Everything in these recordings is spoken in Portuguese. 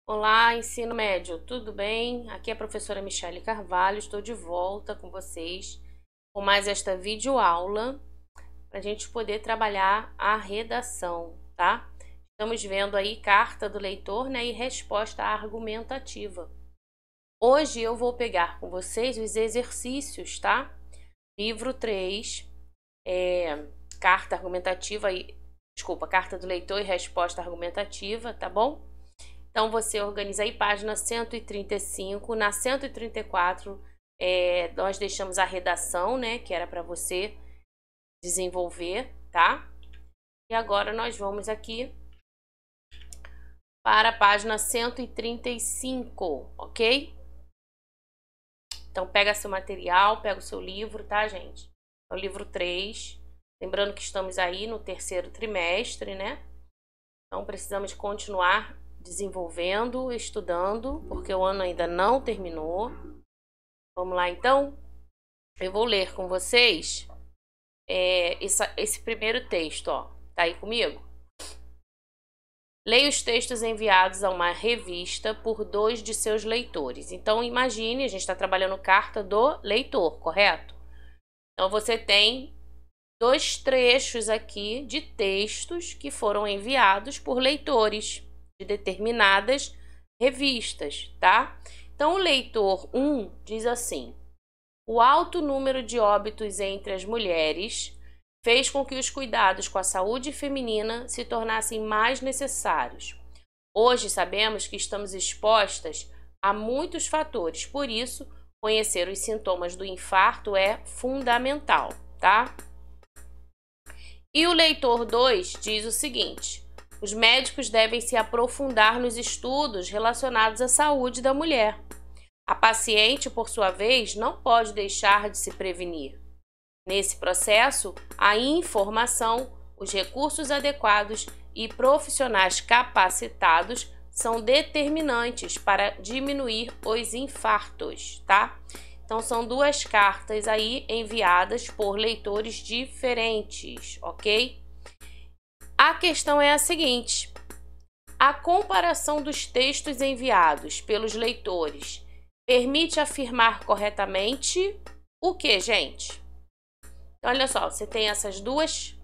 Olá, ensino médio, tudo bem? Aqui é a professora Michele Carvalho, estou de volta com vocês com mais esta videoaula para a gente poder trabalhar a redação, tá? Estamos vendo aí carta do leitor, né, e resposta argumentativa. Hoje eu vou pegar com vocês os exercícios, tá? Livro 3, carta argumentativa, carta do leitor e resposta argumentativa, tá bom? Então, você organiza aí página 135. Na 134, nós deixamos a redação, né? Que era para você desenvolver, tá? E agora nós vamos aqui para a página 135, ok? Então, pega seu material, pega o seu livro, tá, gente? É o livro 3. Lembrando que estamos aí no terceiro trimestre, né? Então, precisamos continuar desenvolvendo, estudando, porque o ano ainda não terminou. Vamos lá, então? Eu vou ler com vocês esse primeiro texto, ó. Tá aí comigo? Leia os textos enviados a uma revista por 2 de seus leitores. Então, imagine, a gente está trabalhando carta do leitor, correto? Então, você tem 2 trechos aqui de textos que foram enviados por leitores de determinadas revistas, tá? Então, o leitor 1 diz assim: o alto número de óbitos entre as mulheres fez com que os cuidados com a saúde feminina se tornassem mais necessários. Hoje sabemos que estamos expostas a muitos fatores, por isso, conhecer os sintomas do infarto é fundamental, tá? E o leitor 2 diz o seguinte: os médicos devem se aprofundar nos estudos relacionados à saúde da mulher. A paciente, por sua vez, não pode deixar de se prevenir. Nesse processo, a informação, os recursos adequados e profissionais capacitados são determinantes para diminuir os infartos, tá? Então, são 2 cartas aí enviadas por leitores diferentes, ok? A questão é a seguinte: a comparação dos textos enviados pelos leitores permite afirmar corretamente o que, gente? Então, olha só, você tem essas duas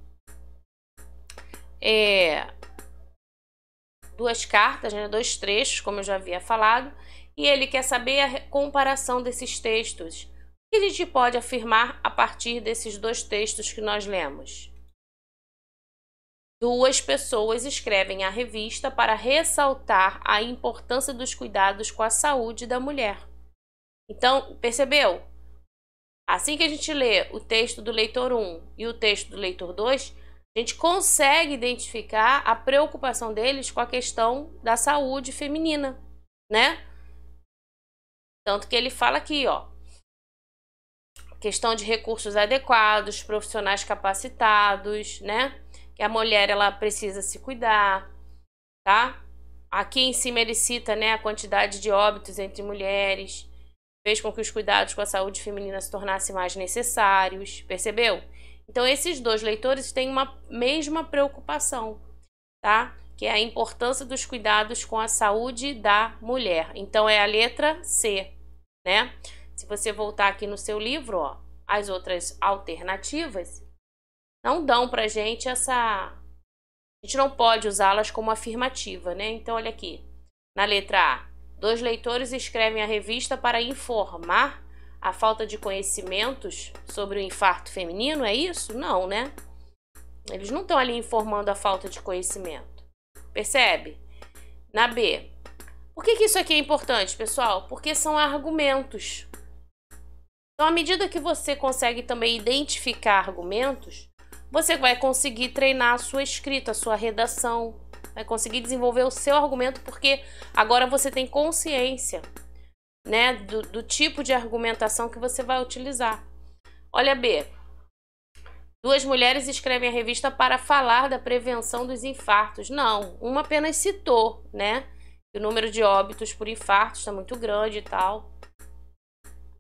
cartas, né, 2 trechos, como eu já havia falado, e ele quer saber a comparação desses textos. O que a gente pode afirmar a partir desses 2 textos que nós lemos? 2 pessoas escrevem à revista para ressaltar a importância dos cuidados com a saúde da mulher. Então, percebeu? Assim que a gente lê o texto do leitor 1 e o texto do leitor 2, a gente consegue identificar a preocupação deles com a questão da saúde feminina, né? Tanto que ele fala aqui, ó, questão de recursos adequados, profissionais capacitados, né? Que a mulher, ela precisa se cuidar, tá? Aqui em cima ele cita, né, a quantidade de óbitos entre mulheres, fez com que os cuidados com a saúde feminina se tornassem mais necessários, percebeu? Então, esses 2 leitores têm uma mesma preocupação, tá? Que é a importância dos cuidados com a saúde da mulher. Então, é a letra C, né? Se você voltar aqui no seu livro, ó, as outras alternativas não dão pra gente essa... A gente não pode usá-las como afirmativa, né? Então, olha aqui. Na letra A, 2 leitores escrevem a revista para informar a falta de conhecimentos sobre o infarto feminino, é isso? Não, né? Eles não estão ali informando a falta de conhecimento. Percebe? Na B. Por que isso aqui é importante, pessoal? Porque são argumentos. Então, à medida que você consegue também identificar argumentos, você vai conseguir treinar a sua escrita, a sua redação, vai conseguir desenvolver o seu argumento, porque agora você tem consciência, né, do tipo de argumentação que você vai utilizar. Olha B. 2 mulheres escrevem a revista para falar da prevenção dos infartos. Não, uma apenas citou, né, que o número de óbitos por infarto está muito grande e tal.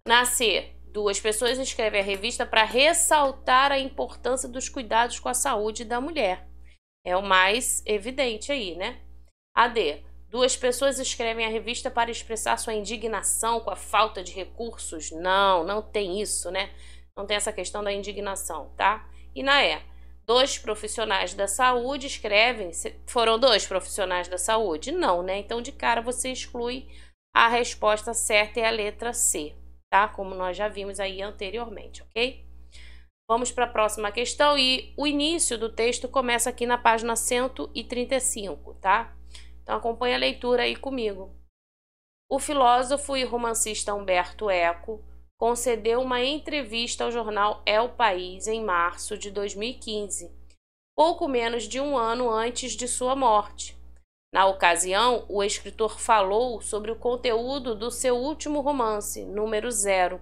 Na C, 2 pessoas escrevem a revista para ressaltar a importância dos cuidados com a saúde da mulher. É o mais evidente aí, né? A D. Duas pessoas escrevem a revista para expressar sua indignação com a falta de recursos? Não, não tem isso, né? Não tem essa questão da indignação, tá? E na dois profissionais da saúde escrevem. Foram dois profissionais da saúde? Não, né? Então, de cara, você exclui a resposta certa, é a letra C, tá? Como nós já vimos aí anteriormente, ok? Vamos para a próxima questão e o início do texto começa aqui na página 135, tá? Então, acompanha a leitura aí comigo. O filósofo e romancista Humberto Eco concedeu uma entrevista ao jornal El País em março de 2015, pouco menos de um ano antes de sua morte. Na ocasião, o escritor falou sobre o conteúdo do seu último romance, Número Zero,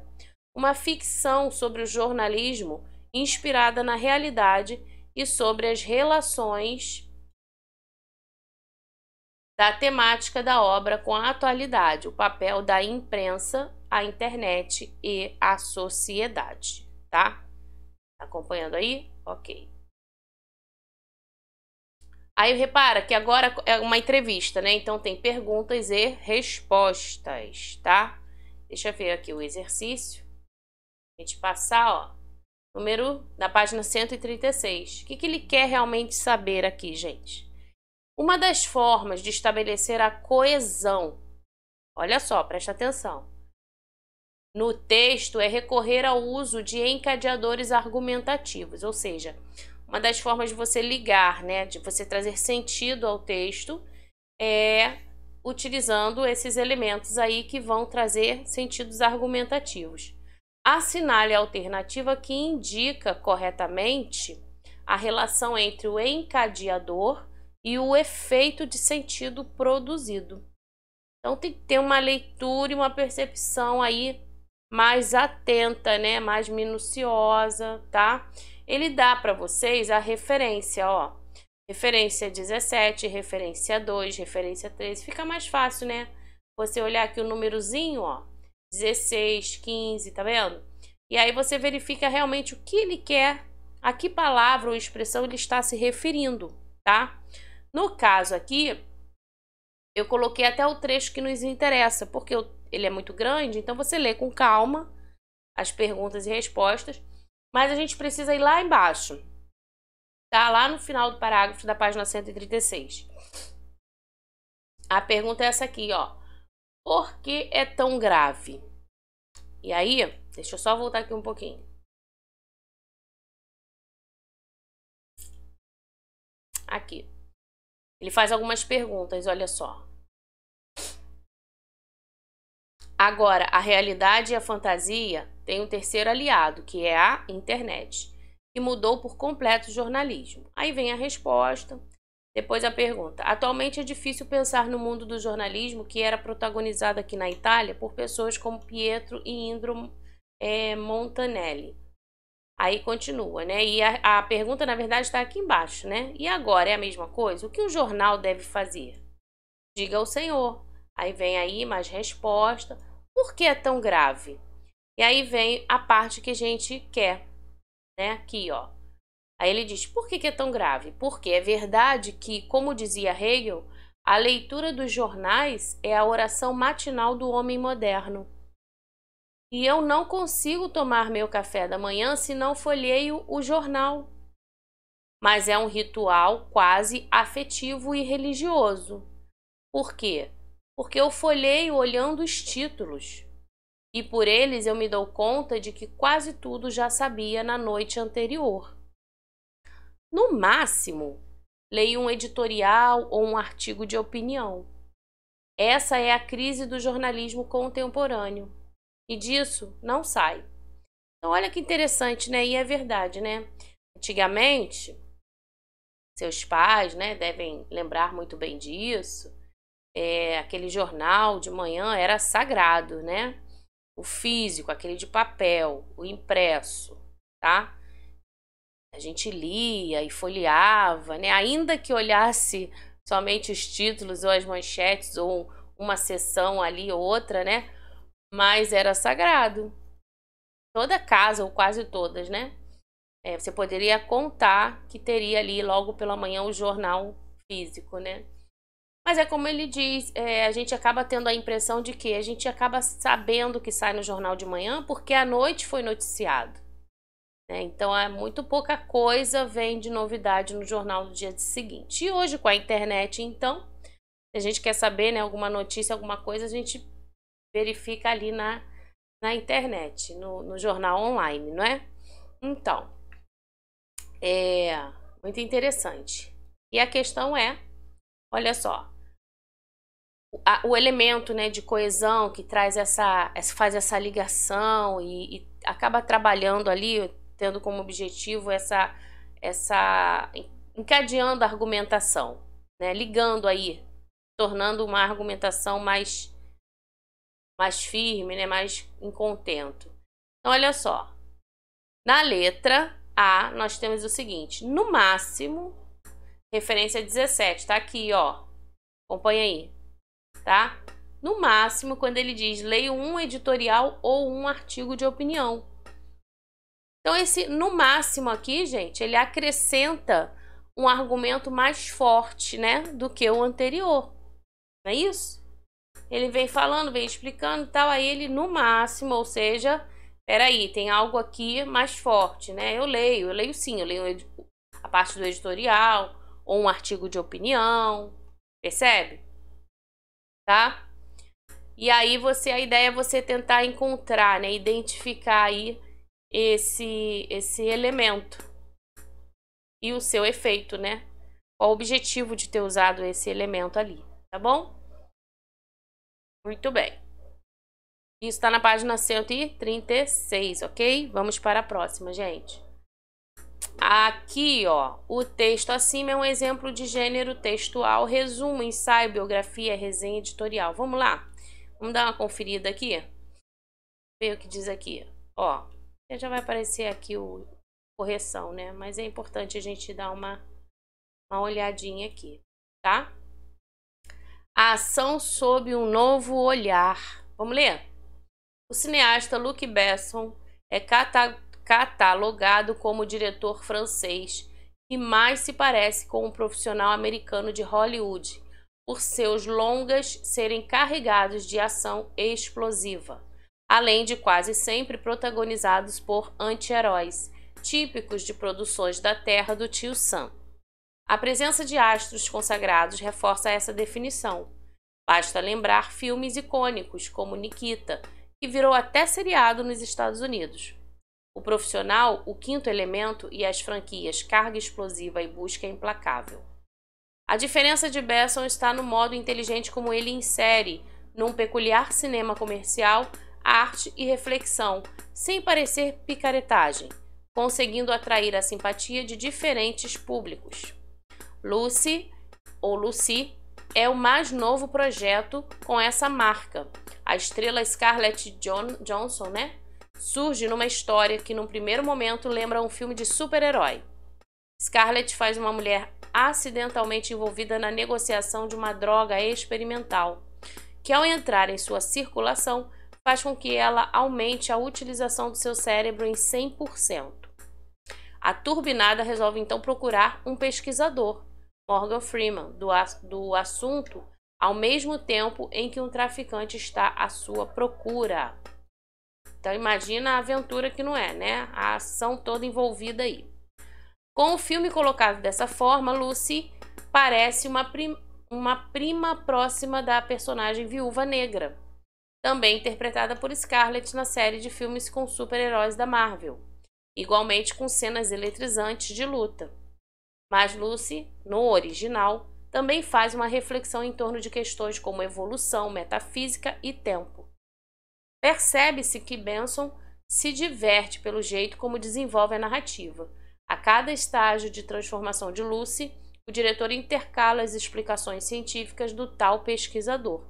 uma ficção sobre o jornalismo inspirada na realidade e sobre as relações da temática da obra com a atualidade, o papel da imprensa, a internet e a sociedade, tá? Tá acompanhando aí? Ok. Aí repara que agora é uma entrevista, né? Então tem perguntas e respostas, tá? Deixa eu ver aqui o exercício. A gente passar, ó, número da página 136. O que ele quer realmente saber aqui, gente? Uma das formas de estabelecer a coesão, olha só, presta atenção, no texto é recorrer ao uso de encadeadores argumentativos, ou seja, uma das formas de você ligar, né, de você trazer sentido ao texto é utilizando esses elementos aí que vão trazer sentidos argumentativos. Assinale a alternativa que indica corretamente a relação entre o encadeador e o efeito de sentido produzido. Então tem que ter uma leitura e uma percepção aí mais atenta, né, mais minuciosa, tá? Ele dá para vocês a referência, ó. Referência 17, referência 2, referência 13. Fica mais fácil, né? Você olhar aqui o númerozinho, ó, 16, 15, tá vendo? E aí você verifica realmente o que ele quer, a que palavra ou expressão ele está se referindo, tá? No caso aqui, eu coloquei até o trecho que nos interessa, porque ele é muito grande, então você lê com calma as perguntas e respostas, mas a gente precisa ir lá embaixo, tá? Lá no final do parágrafo da página 136. A pergunta é essa aqui, ó. Por que é tão grave? E aí, deixa eu só voltar aqui um pouquinho. Aqui. Ele faz algumas perguntas, olha só. Agora, a realidade e a fantasia têm um terceiro aliado, que é a internet, que mudou por completo o jornalismo. Aí vem a resposta, depois a pergunta. Atualmente é difícil pensar no mundo do jornalismo que era protagonizado aqui na Itália por pessoas como Pietro e Indro Montanelli. Aí continua, né? E a pergunta, na verdade, está aqui embaixo, né? E agora é a mesma coisa? O que o jornal deve fazer? Diga ao Senhor. Aí vem aí mais resposta. Por que é tão grave? E aí vem a parte que a gente quer, né? Aqui, ó. Aí ele diz, por que é tão grave? Porque é verdade que, como dizia Hegel, a leitura dos jornais é a oração matinal do homem moderno. E eu não consigo tomar meu café da manhã se não folheio o jornal. Mas é um ritual quase afetivo e religioso. Por quê? Porque eu folheio olhando os títulos. E por eles eu me dou conta de que quase tudo já sabia na noite anterior. No máximo, leio um editorial ou um artigo de opinião. Essa é a crise do jornalismo contemporâneo. E disso não sai. Então, olha que interessante, né? E é verdade, né? Antigamente, seus pais, né, devem lembrar muito bem disso. Aquele jornal de manhã era sagrado, né? O físico, aquele de papel, o impresso, tá? A gente lia e folheava, né? Ainda que olhasse somente os títulos ou as manchetes ou uma seção ali ou outra, né? Mas era sagrado. Toda casa, ou quase todas, né? Você poderia contar que teria ali logo pela manhã o jornal físico, né? Mas é como ele diz, a gente acaba tendo a impressão de que a gente acaba sabendo que sai no jornal de manhã porque à noite foi noticiado, né? Então, muito pouca coisa vem de novidade no jornal do dia seguinte. E hoje, com a internet, então, se a gente quer saber, né, alguma notícia, alguma coisa, a gente verifica ali na internet, no jornal online, não é? Então, é muito interessante. E a questão é, olha só, o elemento, né, de coesão que traz faz essa ligação e acaba trabalhando ali, tendo como objetivo encadeando a argumentação, né, ligando aí, tornando uma argumentação mais firme, né, mais em contento. Então, olha só, na letra A, nós temos o seguinte, no máximo, referência 17, tá aqui, ó, acompanha aí, tá? No máximo, quando ele diz, leio um editorial ou um artigo de opinião. Então, esse no máximo aqui, gente, ele acrescenta um argumento mais forte, né, do que o anterior, não é isso? Ele vem falando, vem explicando e tal, aí ele no máximo, ou seja, peraí, tem algo aqui mais forte, né? Eu leio sim, eu leio a parte do editorial ou um artigo de opinião, percebe? Tá? E aí a ideia é você tentar encontrar, né, identificar aí esse elemento e o seu efeito, né? Qual o objetivo de ter usado esse elemento ali, tá bom? Muito bem. Isso está na página 136, ok? Vamos para a próxima, gente. Aqui, ó, o texto acima é um exemplo de gênero textual, resumo, ensaio, biografia, resenha editorial. Vamos lá? Vamos dar uma conferida aqui? Ver o que diz aqui. Ó, já vai aparecer aqui o correção, né? Mas é importante a gente dar uma olhadinha aqui, tá? A ação sob um novo olhar. Vamos ler? O cineasta Luc Besson é catalogado como o diretor francês que mais se parece com um profissional americano de Hollywood, por seus longas serem carregados de ação explosiva, além de quase sempre protagonizados por anti-heróis, típicos de produções da terra do tio Sam. A presença de astros consagrados reforça essa definição. Basta lembrar filmes icônicos como Nikita, que virou até seriado nos Estados Unidos. O Profissional, O Quinto Elemento e as franquias Carga Explosiva e Busca Implacável. A diferença de Besson está no modo inteligente como ele insere, num peculiar cinema comercial, arte e reflexão, sem parecer picaretagem, conseguindo atrair a simpatia de diferentes públicos. Lucy é o mais novo projeto com essa marca. A estrela Scarlett Johansson, né, surge numa história que num primeiro momento lembra um filme de super-herói. Scarlett faz uma mulher acidentalmente envolvida na negociação de uma droga experimental, que ao entrar em sua circulação faz com que ela aumente a utilização do seu cérebro em 100%. A turbinada resolve então procurar um pesquisador, Morgan Freeman, do assunto, ao mesmo tempo em que um traficante está à sua procura. Então imagina a aventura que não é, né? A ação toda envolvida aí. Com o filme colocado dessa forma, Lucy parece uma prima próxima da personagem Viúva Negra, também interpretada por Scarlett na série de filmes com super-heróis da Marvel, igualmente com cenas eletrizantes de luta. Mas Lucy, no original, também faz uma reflexão em torno de questões como evolução, metafísica e tempo. Percebe-se que Benson se diverte pelo jeito como desenvolve a narrativa. A cada estágio de transformação de Lucy, o diretor intercala as explicações científicas do tal pesquisador.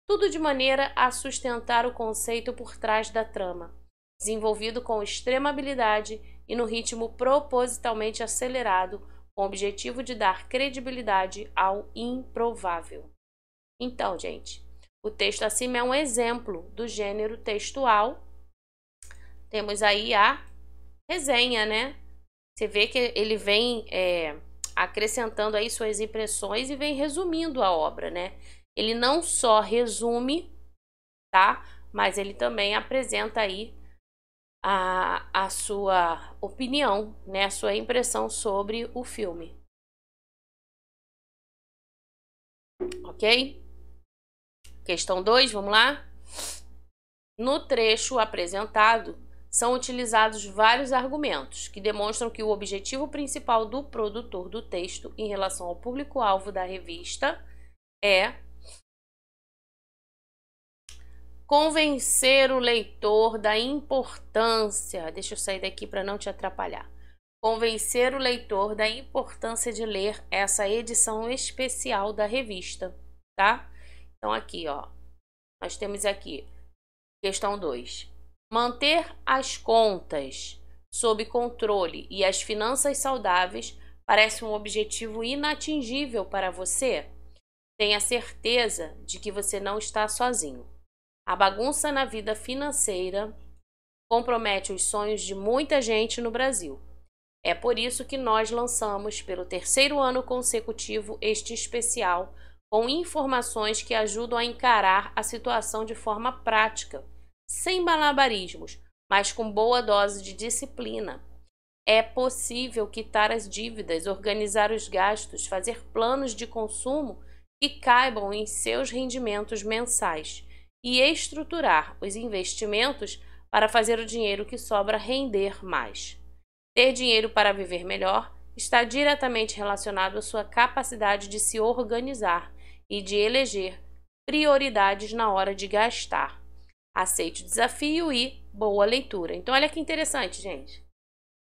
Tudo de maneira a sustentar o conceito por trás da trama, desenvolvido com extrema habilidade e no ritmo propositalmente acelerado, com o objetivo de dar credibilidade ao improvável. Então, gente, o texto acima é um exemplo do gênero textual. Temos aí a resenha, né? Você vê que ele vem acrescentando aí suas impressões e vem resumindo a obra, né? Ele não só resume, tá? Mas ele também apresenta aí a sua opinião, né? A sua impressão sobre o filme. Ok? Questão 2, vamos lá? No trecho apresentado, são utilizados vários argumentos que demonstram que o objetivo principal do produtor do texto em relação ao público-alvo da revista é convencer o leitor da importância. Deixa eu sair daqui para não te atrapalhar. Convencer o leitor da importância de ler essa edição especial da revista, tá? Então aqui, ó, nós temos aqui questão 2. Manter as contas sob controle e as finanças saudáveis parece um objetivo inatingível para você? Tenha certeza de que você não está sozinho. A bagunça na vida financeira compromete os sonhos de muita gente no Brasil. É por isso que nós lançamos, pelo 3º ano consecutivo, este especial com informações que ajudam a encarar a situação de forma prática, sem malabarismos, mas com boa dose de disciplina. É possível quitar as dívidas, organizar os gastos, fazer planos de consumo que caibam em seus rendimentos mensais e estruturar os investimentos para fazer o dinheiro que sobra render mais. Ter dinheiro para viver melhor está diretamente relacionado à sua capacidade de se organizar e de eleger prioridades na hora de gastar. Aceite o desafio e boa leitura. Então, olha que interessante, gente.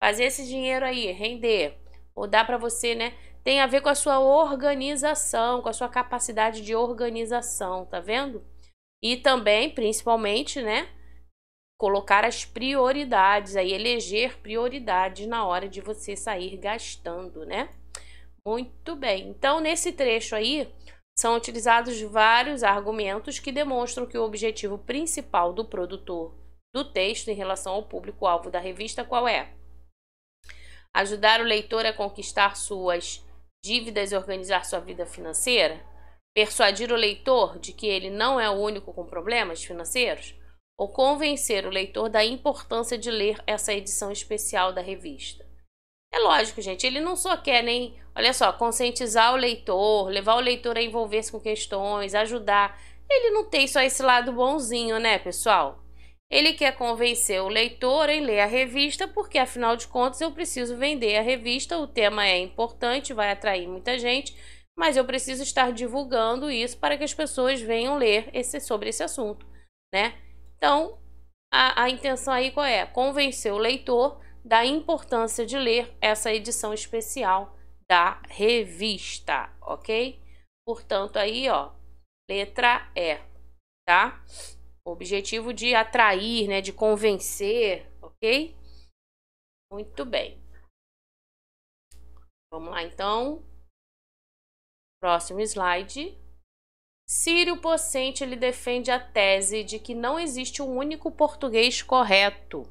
Fazer esse dinheiro aí render, ou dá para você, né? Tem a ver com a sua organização, com a sua capacidade de organização, tá vendo? E também, principalmente, né? Colocar as prioridades, aí eleger prioridades na hora de você sair gastando, né? Muito bem. Então, nesse trecho aí, são utilizados vários argumentos que demonstram que o objetivo principal do produtor do texto em relação ao público-alvo da revista qual é? Ajudar o leitor a conquistar suas dívidas e organizar sua vida financeira? Persuadir o leitor de que ele não é o único com problemas financeiros? Ou convencer o leitor da importância de ler essa edição especial da revista? É lógico, gente, ele não só quer nem, olha só, conscientizar o leitor, levar o leitor a envolver-se com questões, ajudar. Ele não tem só esse lado bonzinho, né, pessoal? Ele quer convencer o leitor em ler a revista, porque afinal de contas eu preciso vender a revista, o tema é importante, vai atrair muita gente, mas eu preciso estar divulgando isso para que as pessoas venham ler sobre esse assunto, né? Então, a intenção aí qual é? Convencer o leitor da importância de ler essa edição especial da revista, ok? Portanto, aí, ó, letra E, tá? O objetivo de atrair, né, de convencer, ok? Muito bem. Vamos lá, então. Próximo slide. Círio Pocente, ele defende a tese de que não existe um único português correto.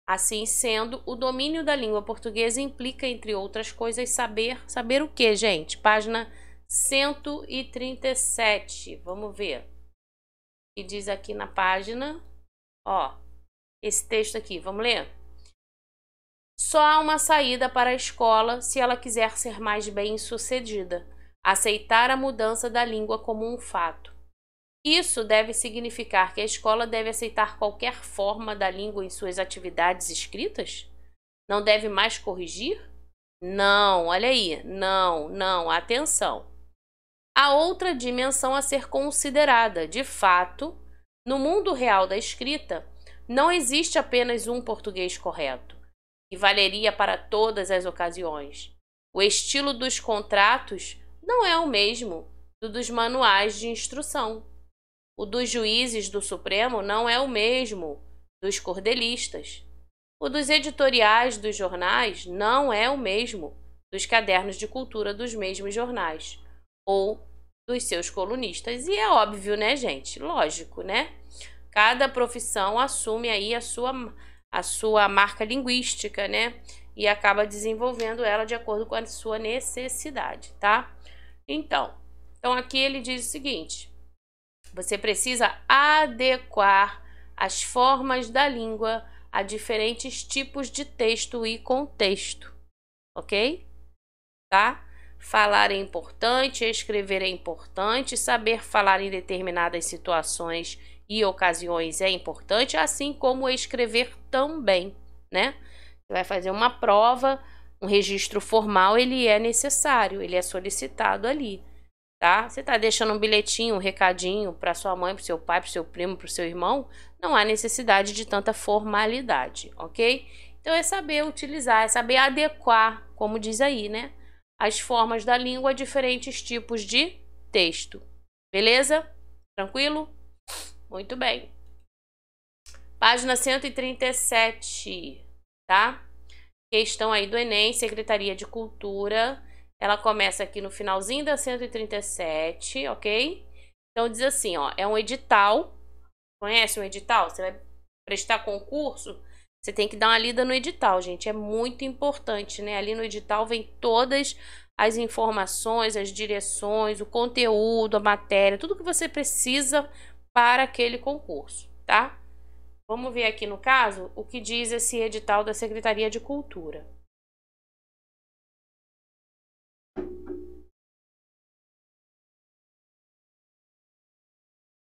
Assim sendo, o domínio da língua portuguesa implica, entre outras coisas, saber o que, gente? Página 137. Vamos ver. O que diz aqui na página? Ó, esse texto aqui, vamos ler? Só há uma saída para a escola se ela quiser ser mais bem-sucedida: aceitar a mudança da língua como um fato. Isso deve significar que a escola deve aceitar qualquer forma da língua em suas atividades escritas? Não deve mais corrigir? Não, olha aí, não, atenção. Há outra dimensão a ser considerada. De fato, no mundo real da escrita, não existe apenas um português correto, que valeria para todas as ocasiões. O estilo dos contratos não é o mesmo do dos manuais de instrução. O dos juízes do Supremo não é o mesmo dos cordelistas. O dos editoriais dos jornais não é o mesmo dos cadernos de cultura dos mesmos jornais, ou dos seus colunistas. E é óbvio, né, gente? Lógico, né? Cada profissão assume aí a sua marca linguística, né? e acaba desenvolvendo ela de acordo com a sua necessidade, tá? Então aqui ele diz o seguinte: você precisa adequar as formas da língua a diferentes tipos de texto e contexto, ok? Tá? Falar é importante, escrever é importante, saber falar em determinadas situações e ocasiões é importante, assim como escrever também, né? Você vai fazer uma prova, um registro formal, ele é necessário, ele é solicitado ali, tá? Você tá deixando um bilhetinho, um recadinho para sua mãe, para seu pai, para seu primo, para seu irmão, não há necessidade de tanta formalidade, ok? Então é saber utilizar, é saber adequar, como diz aí, né? As formas da língua a diferentes tipos de texto. Beleza? Tranquilo? Muito bem. Página 137, tá? Questão aí do Enem, Secretaria de Cultura. Ela começa aqui no finalzinho da 137, ok? Então diz assim, ó, é um edital. Conhece um edital? Você vai prestar concurso? Você tem que dar uma lida no edital, gente. É muito importante, né? Ali no edital vem todas as informações, as direções, o conteúdo, a matéria, tudo que você precisa para aquele concurso, tá? Vamos ver aqui no caso o que diz esse edital da Secretaria de Cultura.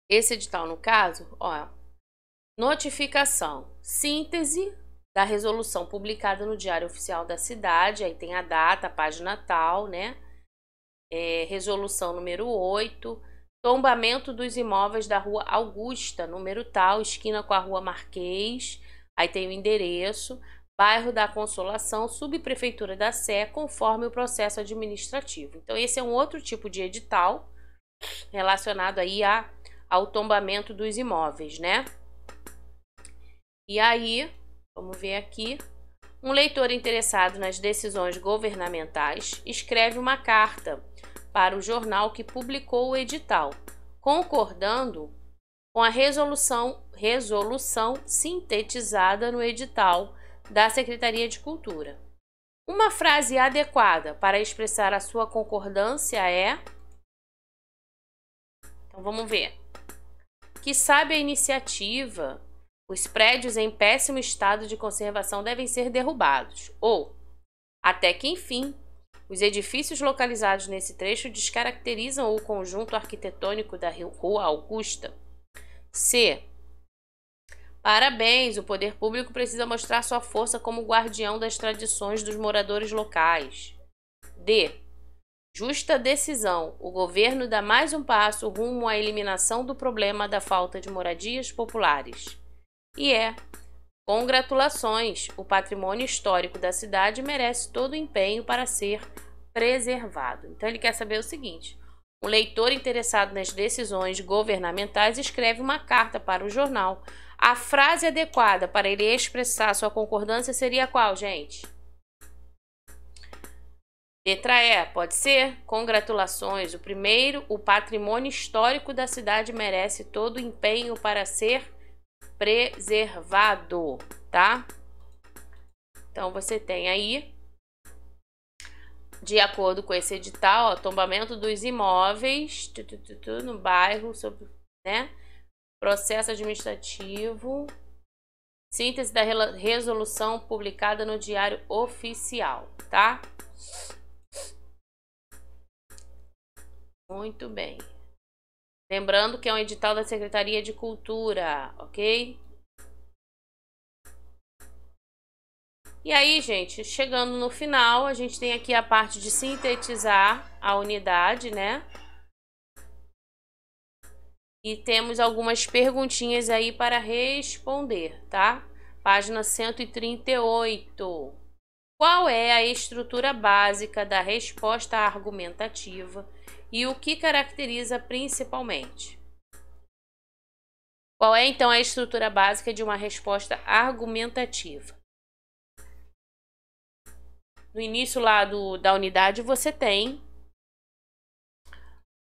Esse edital, no caso, ó, notificação, síntese da resolução publicada no Diário Oficial da Cidade, aí tem a data, a página tal, né? Resolução número 8, tombamento dos imóveis da Rua Augusta, número tal, esquina com a Rua Marquês, aí tem o endereço, bairro da Consolação, subprefeitura da Sé, conforme o processo administrativo. Então esse é um outro tipo de edital relacionado aí ao tombamento dos imóveis, né? E aí, vamos ver aqui, um leitor interessado nas decisões governamentais escreve uma carta para o jornal que publicou o edital, concordando com a resolução sintetizada no edital da Secretaria de Cultura. Uma frase adequada para expressar a sua concordância é... Então vamos ver. Que sabe a iniciativa, os prédios em péssimo estado de conservação devem ser derrubados. Ou, até que enfim, os edifícios localizados nesse trecho descaracterizam o conjunto arquitetônico da Rua Augusta. C. Parabéns, o poder público precisa mostrar sua força como guardião das tradições dos moradores locais. D. Justa decisão, o governo dá mais um passo rumo à eliminação do problema da falta de moradias populares. E congratulações, o patrimônio histórico da cidade merece todo o empenho para ser preservado. Então ele quer saber o seguinte: um leitor interessado nas decisões governamentais escreve uma carta para o jornal. A frase adequada para ele expressar sua concordância seria qual, gente? Letra E, pode ser? Congratulações, o patrimônio histórico da cidade merece todo o empenho para ser preservado, tá? Então você tem aí, de acordo com esse edital, ó, tombamento dos imóveis no bairro, né? Processo administrativo, síntese da resolução publicada no Diário Oficial, tá? Muito bem. Lembrando que é um edital da Secretaria de Cultura, ok? E aí, gente, chegando no final, a gente tem aqui a parte de sintetizar a unidade, né? E temos algumas perguntinhas aí para responder, tá? Página 138. Qual é a estrutura básica da resposta argumentativa e o que caracteriza principalmente? Qual é, então, a estrutura básica de uma resposta argumentativa? No início lá da unidade você tem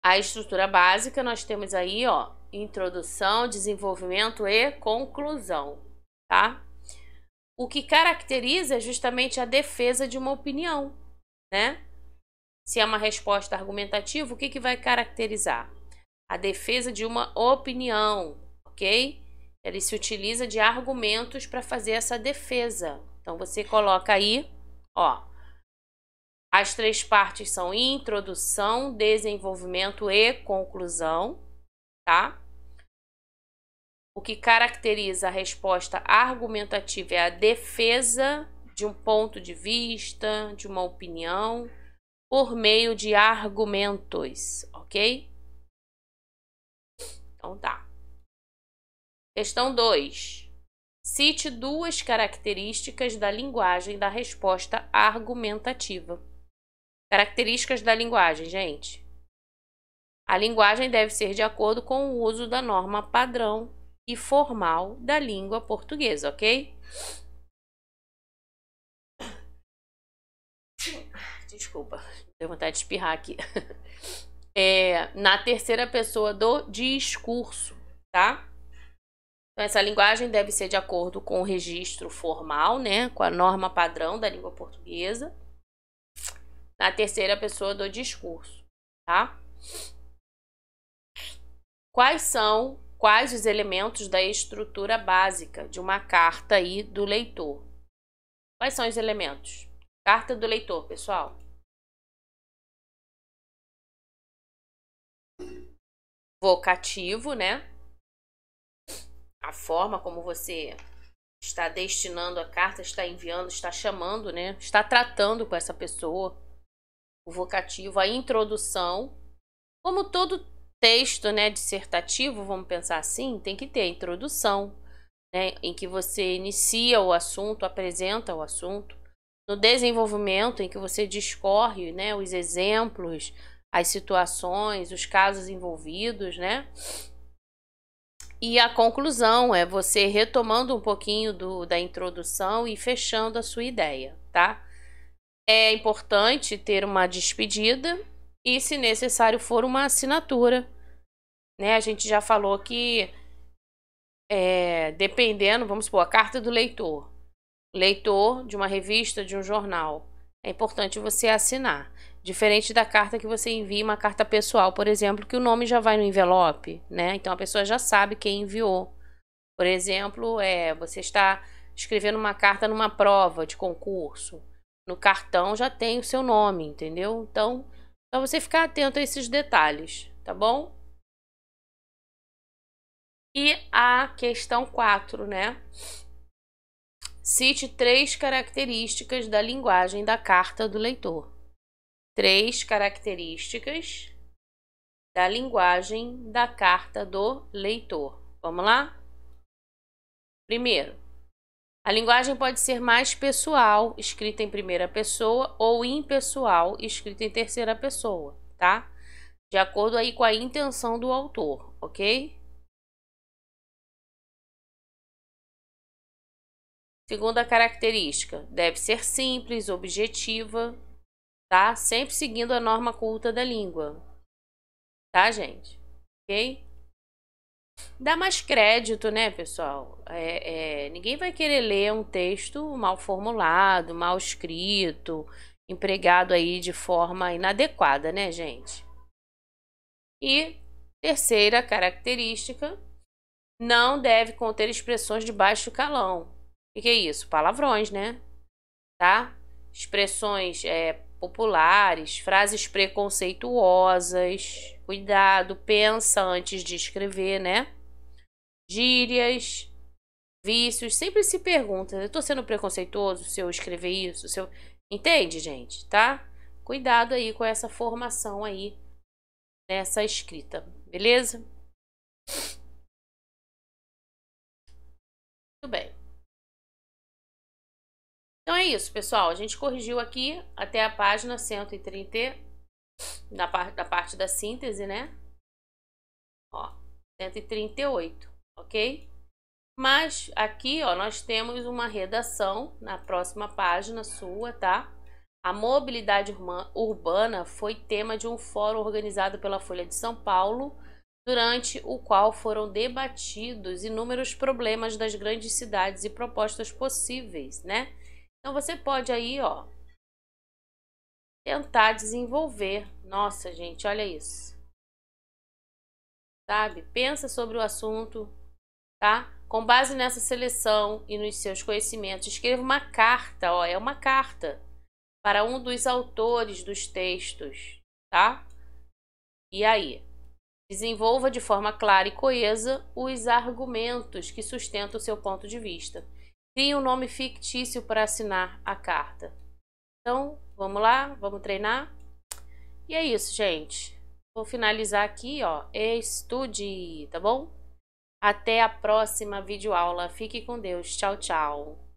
a estrutura básica, nós temos aí, ó, introdução, desenvolvimento e conclusão, tá? o que caracteriza é justamente a defesa de uma opinião, né? Se é uma resposta argumentativa, o que vai caracterizar? A defesa de uma opinião, ok? Ele se utiliza de argumentos para fazer essa defesa. Então, você coloca aí, ó, as 3 partes são introdução, desenvolvimento e conclusão, tá? O que caracteriza a resposta argumentativa é a defesa de um ponto de vista, de uma opinião, por meio de argumentos, ok? Então tá. Questão 2. Cite 2 características da linguagem da resposta argumentativa. Características da linguagem, gente. A linguagem deve ser de acordo com o uso da norma padrão e formal da língua portuguesa, ok? Desculpa, deu vontade de espirrar aqui. Na terceira pessoa do discurso, tá? Então, essa linguagem deve ser de acordo com o registro formal, né? Com a norma padrão da língua portuguesa. Na terceira pessoa do discurso, tá? Quais os elementos da estrutura básica de uma carta aí do leitor? Quais são os elementos? Carta do leitor, pessoal. Vocativo, né? A forma como você está destinando a carta, está enviando, está chamando, né? Está tratando com essa pessoa. O vocativo, a introdução. Como todo texto, né, dissertativo, vamos pensar assim, tem que ter a introdução, né, em que você inicia o assunto, apresenta o assunto. No desenvolvimento, em que você discorre, né, os exemplos, as situações, os casos envolvidos, né? E a conclusão é você retomando um pouquinho da introdução e fechando a sua ideia, tá? É importante ter uma despedida e, se necessário for, uma assinatura, né? A gente já falou que, dependendo, vamos supor, a carta do leitor de uma revista, de um jornal, é importante você assinar. Diferente da carta que você envia, uma carta pessoal, por exemplo, que o nome já vai no envelope, né? Então a pessoa já sabe quem enviou. Por exemplo, você está escrevendo uma carta numa prova de concurso. No cartão já tem o seu nome, entendeu? Então, só você ficar atento a esses detalhes, tá bom? E a questão 4, né? Cite 3 características da linguagem da carta do leitor. 3 características da linguagem da carta do leitor. Vamos lá? Primeiro, a linguagem pode ser mais pessoal, escrita em primeira pessoa, ou impessoal, escrita em terceira pessoa, tá? De acordo aí com a intenção do autor, ok? Segunda característica, deve ser simples, objetiva, tá? Sempre seguindo a norma culta da língua, tá, gente? Ok? Dá mais crédito, né, pessoal? Ninguém vai querer ler um texto mal formulado, mal escrito, empregado aí de forma inadequada, né, gente? E terceira característica, não deve conter expressões de baixo calão. O que é isso? Palavrões, né? Tá? Expressões populares, frases preconceituosas. Cuidado, pensa antes de escrever, né? Gírias, vícios. Sempre se pergunta, eu tô sendo preconceituoso se eu escrever isso? Se eu... Entende, gente? Tá? Cuidado aí com essa formação aí nessa escrita, beleza? Muito bem. Então é isso, pessoal. A gente corrigiu aqui até a página 130, da parte da síntese, né? Ó, 138, ok? Mas aqui, ó, nós temos uma redação na próxima página sua, tá? A mobilidade urbana foi tema de um fórum organizado pela Folha de São Paulo durante o qual foram debatidos inúmeros problemas das grandes cidades e propostas possíveis, né? Então você pode aí, ó, tentar desenvolver. Nossa, gente, olha isso. Sabe? Pensa sobre o assunto, tá? Com base nessa seleção e nos seus conhecimentos, escreva uma carta, ó, é uma carta para um dos autores dos textos, tá? E aí? Desenvolva de forma clara e coesa os argumentos que sustentam o seu ponto de vista. Crie um nome fictício para assinar a carta. Então, vamos lá? Vamos treinar? E é isso, gente. Vou finalizar aqui, ó. Estude, tá bom? Até a próxima videoaula. Fique com Deus. Tchau, tchau.